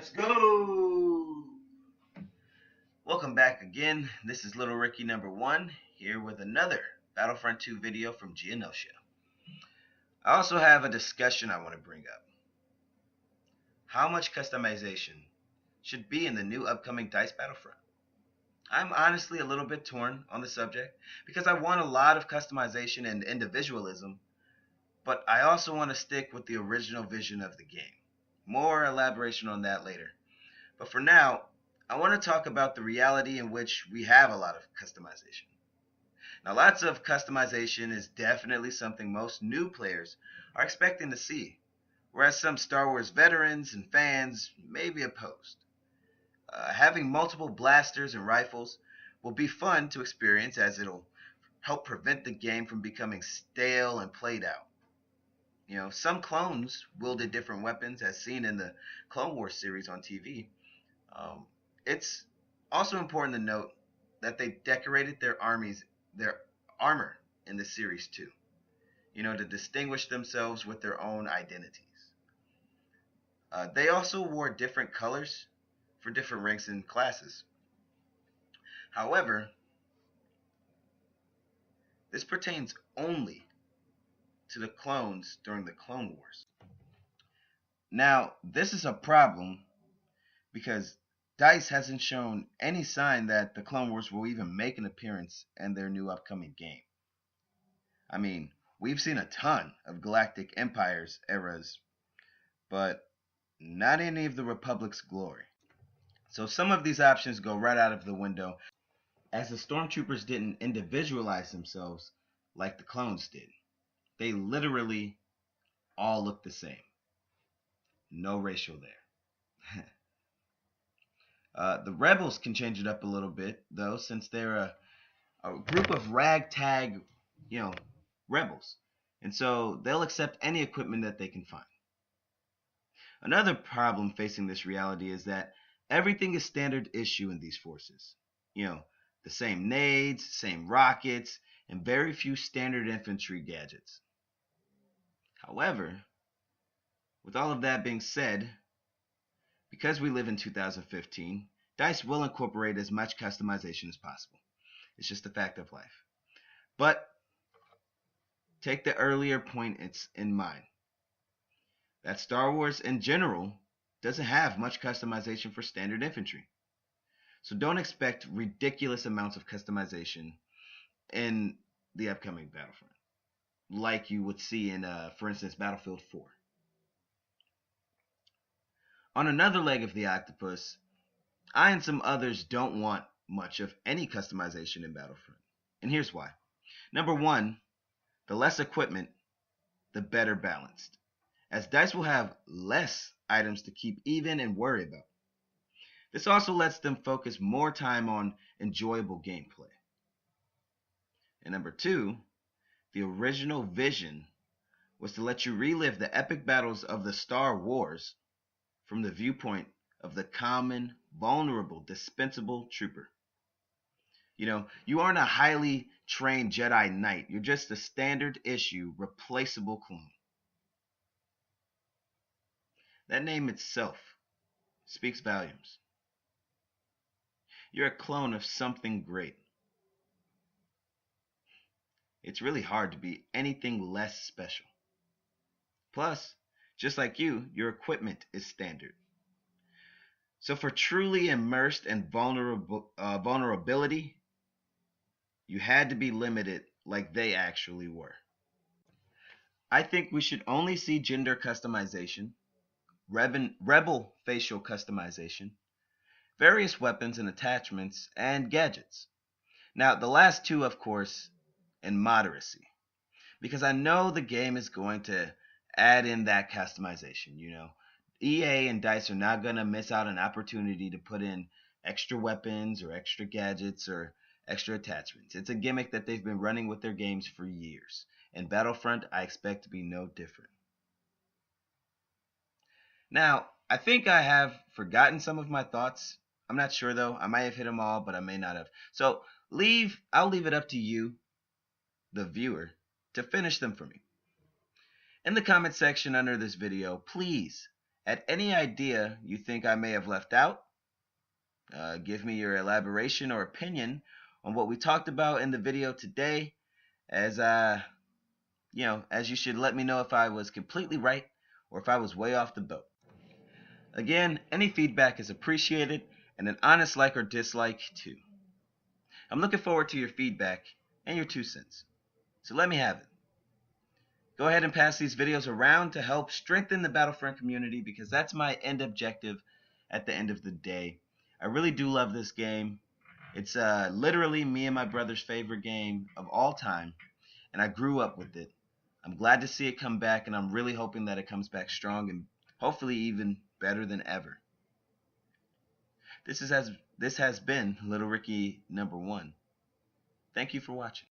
Let's go! Welcome back again. This is Little Ricky number 1 here with another Battlefront 2 video from Genosha. I also have a discussion I want to bring up. How much customization should be in the new upcoming DICE Battlefront? I'm honestly a little bit torn on the subject because I want a lot of customization and individualism, but I also want to stick with the original vision of the game. More elaboration on that later. But for now, I want to talk about the reality in which we have a lot of customization. Now, lots of customization is definitely something most new players are expecting to see, whereas some Star Wars veterans and fans may be opposed. Having multiple blasters and rifles will be fun to experience as it'll help prevent the game from becoming stale and played out. Some clones wielded different weapons as seen in the Clone Wars series on TV. It's also important to note that they decorated their armor in the series too, to distinguish themselves with their own identities. They also wore different colors for different ranks and classes. However, this pertains only to the clones during the Clone Wars. Now, this is a problem because DICE hasn't shown any sign that the Clone Wars will even make an appearance in their new upcoming game. I mean, we've seen a ton of Galactic Empire's eras, but not any of the Republic's glory. So some of these options go right out of the window, as the Stormtroopers didn't individualize themselves like the clones did. They literally all look the same. No racial there. The Rebels can change it up a little bit, though, since they're a group of ragtag, rebels. And so they'll accept any equipment that they can find. Another problem facing this reality is that everything is standard issue in these forces. The same nades, same rockets, and very few standard infantry gadgets. However, with all of that being said, because we live in 2015, DICE will incorporate as much customization as possible. It's just a fact of life. But take the earlier point in mind that Star Wars in general doesn't have much customization for standard infantry. So don't expect ridiculous amounts of customization in the upcoming Battlefront, like you would see in, for instance, Battlefield 4. On another leg of the octopus, I and some others don't want much of any customization in Battlefront. And here's why. Number one, the less equipment, the better balanced, as DICE will have less items to keep even and worry about. This also lets them focus more time on enjoyable gameplay. And number two, the original vision was to let you relive the epic battles of the Star Wars from the viewpoint of the common, vulnerable, dispensable trooper. You aren't a highly trained Jedi Knight. You're just a standard issue, replaceable clone. That name itself speaks volumes. You're a clone of something great. It's really hard to be anything less special. Plus, just like you, your equipment is standard. So for truly immersed and vulnerability, you had to be limited like they actually were. I think we should only see gender customization, rebel facial customization, various weapons and attachments, and gadgets. Now, the last two, of course, in moderacy, because I know the game is going to add in that customization. EA and DICE are not going to miss out an opportunity to put in extra weapons or extra gadgets or extra attachments. It's a gimmick that they've been running with their games for years, and Battlefront I expect to be no different. Now, I think I have forgotten some of my thoughts. I'm not sure though. I might have hit them all, but I may not have. So I'll leave it up to you, the viewer, to finish them for me. In the comment section under this video, please At any idea you think I may have left out, give me your elaboration or opinion on what we talked about in the video today, as as you should let me know if I was completely right or if I was way off the boat. Again, any feedback is appreciated, and an honest like or dislike too. I'm looking forward to your feedback and your 2 cents. So let me have it. Go ahead and pass these videos around to help strengthen the Battlefront community, because that's my end objective at the end of the day. I really do love this game. It's literally me and my brother's favorite game of all time, and I grew up with it. I'm glad to see it come back, and I'm really hoping that it comes back strong and hopefully even better than ever. This has been Little Ricky #1. Thank you for watching.